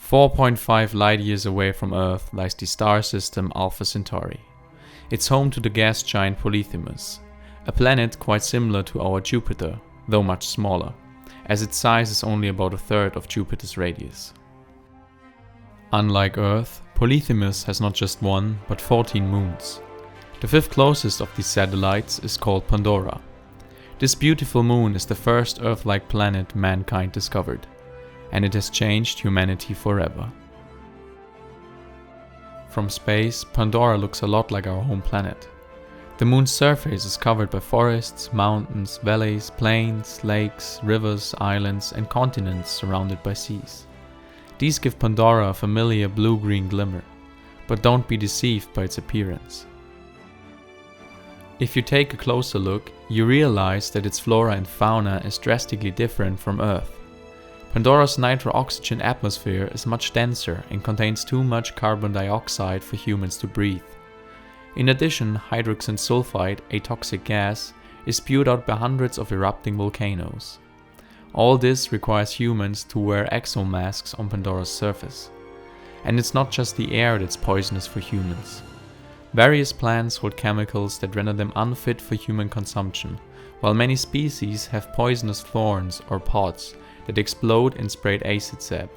4.5 light-years away from Earth lies the star system Alpha Centauri. It's home to the gas giant Polyphemus, a planet quite similar to our Jupiter, though much smaller, as its size is only about a third of Jupiter's radius. Unlike Earth, Polyphemus has not just one, but 14 moons. The fifth closest of these satellites is called Pandora. This beautiful moon is the first Earth-like planet mankind discovered, and it has changed humanity forever. From space, Pandora looks a lot like our home planet. The moon's surface is covered by forests, mountains, valleys, plains, lakes, rivers, islands, and continents surrounded by seas. These give Pandora a familiar blue-green glimmer, but don't be deceived by its appearance. If you take a closer look, you realize that its flora and fauna is drastically different from Earth. Pandora's nitro-oxygen atmosphere is much denser and contains too much carbon dioxide for humans to breathe. In addition, hydrogen sulfide, a toxic gas, is spewed out by hundreds of erupting volcanoes. All this requires humans to wear exomasks on Pandora's surface. And it's not just the air that's poisonous for humans. Various plants hold chemicals that render them unfit for human consumption, while many species have poisonous thorns or pods that explode in sprayed acid sap.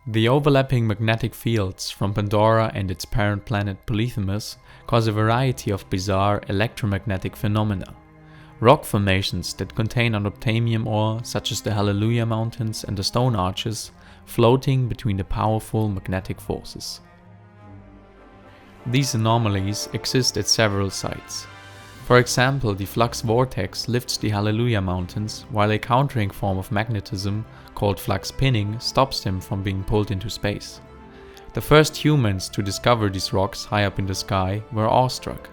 The overlapping magnetic fields from Pandora and its parent planet Polyphemus cause a variety of bizarre electromagnetic phenomena. Rock formations that contain unobtainium ore, such as the Hallelujah Mountains and the Stone Arches, floating between the powerful magnetic forces. These anomalies exist at several sites. For example, the flux vortex lifts the Hallelujah Mountains, while a countering form of magnetism, called flux spinning, stops them from being pulled into space. The first humans to discover these rocks high up in the sky were awestruck.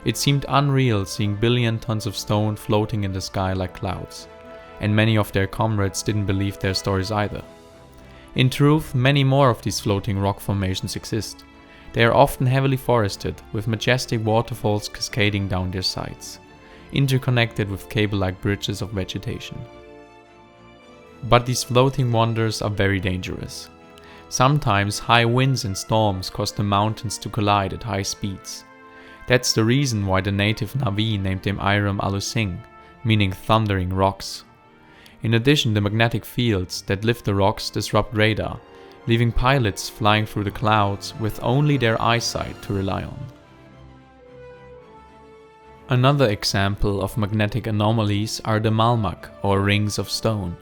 It seemed unreal seeing billion tons of stone floating in the sky like clouds, and many of their comrades didn't believe their stories either. In truth, many more of these floating rock formations exist. They are often heavily forested, with majestic waterfalls cascading down their sides, interconnected with cable-like bridges of vegetation. But these floating wonders are very dangerous. Sometimes high winds and storms cause the mountains to collide at high speeds. That's the reason why the native Na'vi named them Iram Alusing, meaning thundering rocks. In addition, the magnetic fields that lift the rocks disrupt radar, leaving pilots flying through the clouds with only their eyesight to rely on. Another example of magnetic anomalies are the Malmak, or rings of stone.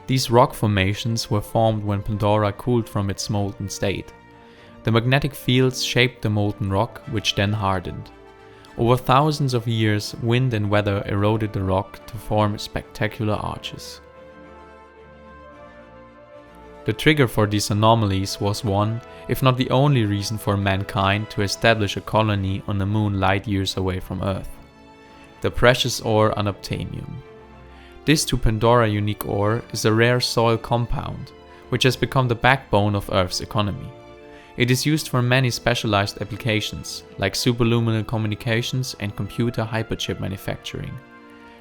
These rock formations were formed when Pandora cooled from its molten state. The magnetic fields shaped the molten rock, which then hardened. Over thousands of years, wind and weather eroded the rock to form spectacular arches. The trigger for these anomalies was one, if not the only reason for mankind to establish a colony on the moon light years away from Earth. The precious ore unobtainium. This to Pandora unique ore is a rare soil compound, which has become the backbone of Earth's economy. It is used for many specialized applications, like superluminal communications and computer hyperchip manufacturing.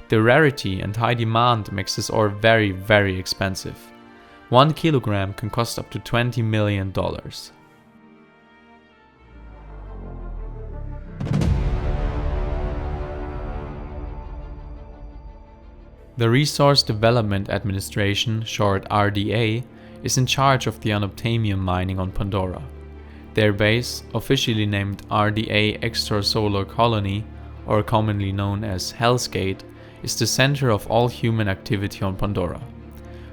The rarity and high demand makes this ore very, very expensive. 1 kilogram can cost up to $20 million. The Resource Development Administration, short RDA, is in charge of the unobtainium mining on Pandora. Their base, officially named RDA Extrasolar Colony, or commonly known as Hell's Gate, is the center of all human activity on Pandora.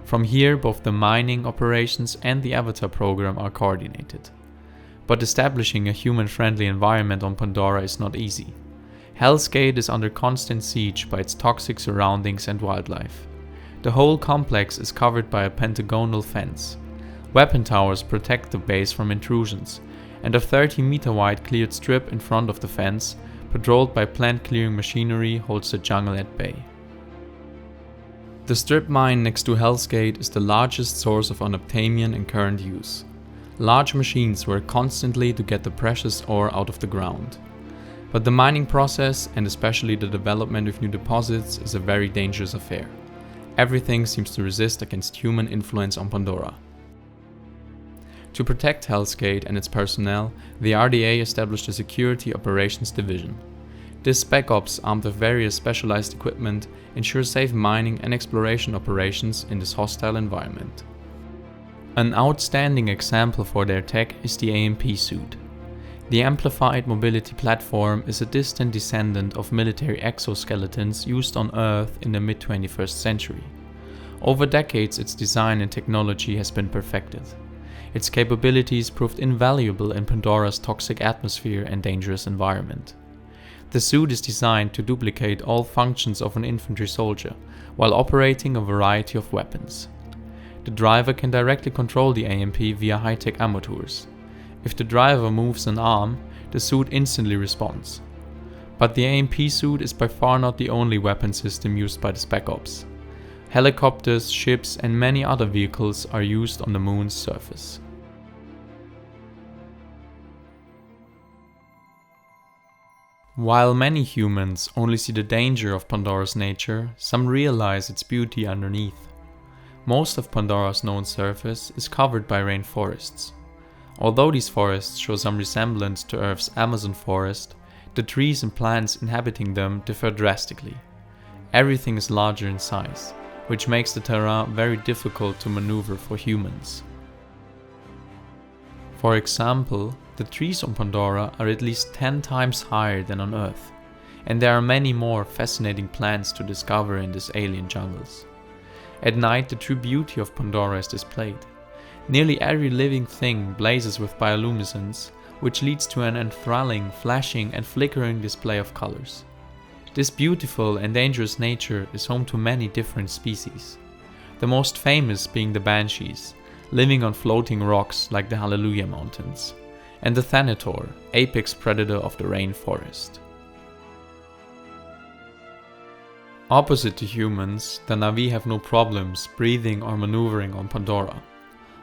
From here, both the mining operations and the Avatar program are coordinated. But establishing a human-friendly environment on Pandora is not easy. Hell's Gate is under constant siege by its toxic surroundings and wildlife. The whole complex is covered by a pentagonal fence. Weapon towers protect the base from intrusions, and a 30-meter-wide cleared strip in front of the fence, patrolled by plant-clearing machinery, holds the jungle at bay. The strip mine next to Hell's Gate is the largest source of unobtainium in current use. Large machines work constantly to get the precious ore out of the ground. But the mining process, and especially the development of new deposits, is a very dangerous affair. Everything seems to resist against human influence on Pandora. To protect Hell's Gate and its personnel, the RDA established a Security Operations Division. This Spec Ops, armed with various specialized equipment, ensures safe mining and exploration operations in this hostile environment. An outstanding example for their tech is the AMP suit. The Amplified Mobility Platform is a distant descendant of military exoskeletons used on Earth in the mid-21st century. Over decades, its design and technology has been perfected. Its capabilities proved invaluable in Pandora's toxic atmosphere and dangerous environment. The suit is designed to duplicate all functions of an infantry soldier, while operating a variety of weapons. The driver can directly control the AMP via high-tech ammo tools. If the driver moves an arm, the suit instantly responds. But the AMP suit is by far not the only weapon system used by the Spec Ops. Helicopters, ships, and many other vehicles are used on the moon's surface. While many humans only see the danger of Pandora's nature, some realize its beauty underneath. Most of Pandora's known surface is covered by rainforests. Although these forests show some resemblance to Earth's Amazon forest, the trees and plants inhabiting them differ drastically. Everything is larger in size, which makes the terrain very difficult to maneuver for humans. For example, the trees on Pandora are at least 10 times higher than on Earth, and there are many more fascinating plants to discover in these alien jungles. At night, the true beauty of Pandora is displayed. Nearly every living thing blazes with bioluminescence, which leads to an enthralling, flashing and flickering display of colors. This beautiful and dangerous nature is home to many different species, the most famous being the Banshees, living on floating rocks like the Hallelujah Mountains, and the Thanator, apex predator of the rainforest. Opposite to humans, the Na'vi have no problems breathing or maneuvering on Pandora.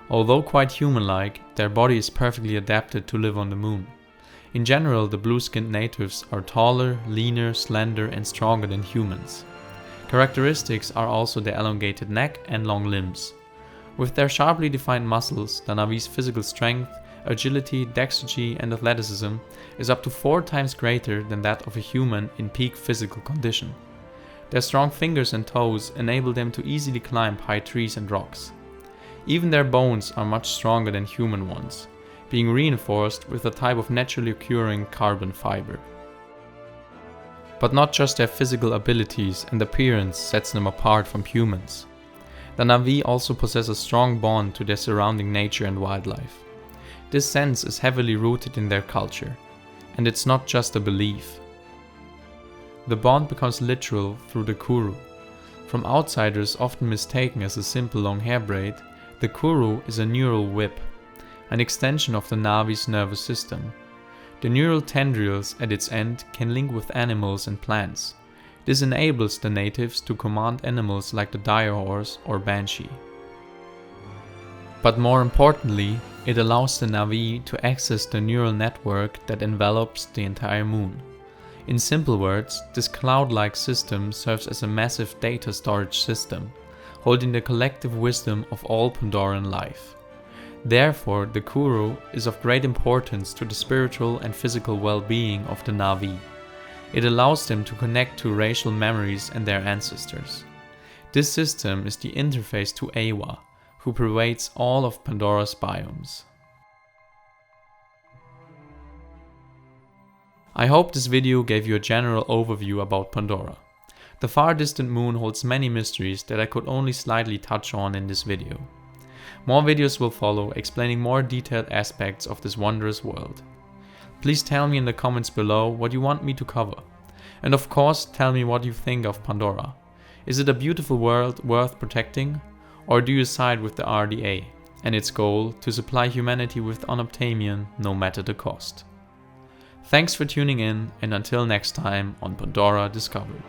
Although quite human-like, their body is perfectly adapted to live on the moon. In general, the blue-skinned natives are taller, leaner, slender and stronger than humans. Characteristics are also the elongated neck and long limbs. With their sharply defined muscles, the Na'vi's physical strength, agility, dexterity and athleticism is up to 4 times greater than that of a human in peak physical condition. Their strong fingers and toes enable them to easily climb high trees and rocks. Even their bones are much stronger than human ones, being reinforced with a type of naturally occurring carbon fiber. But not just their physical abilities and appearance sets them apart from humans. The Na'vi also possess a strong bond to their surrounding nature and wildlife. This sense is heavily rooted in their culture, and it's not just a belief. The bond becomes literal through the kuru. From outsiders often mistaken as a simple long hair braid, the kuru is a neural whip, an extension of the Na'vi's nervous system. The neural tendrils at its end can link with animals and plants. This enables the natives to command animals like the dire horse or banshee. But more importantly, it allows the Na'vi to access the neural network that envelops the entire moon. In simple words, this cloud-like system serves as a massive data storage system, holding the collective wisdom of all Pandoran life. Therefore, the kuru is of great importance to the spiritual and physical well-being of the Na'vi. It allows them to connect to racial memories and their ancestors. This system is the interface to Awa, who pervades all of Pandora's biomes. I hope this video gave you a general overview about Pandora. The far distant moon holds many mysteries that I could only slightly touch on in this video. More videos will follow explaining more detailed aspects of this wondrous world. Please tell me in the comments below what you want me to cover. And of course, tell me what you think of Pandora. Is it a beautiful world worth protecting? Or do you side with the RDA and its goal to supply humanity with unobtainium no matter the cost? Thanks for tuning in, and until next time on Pandora Discovered.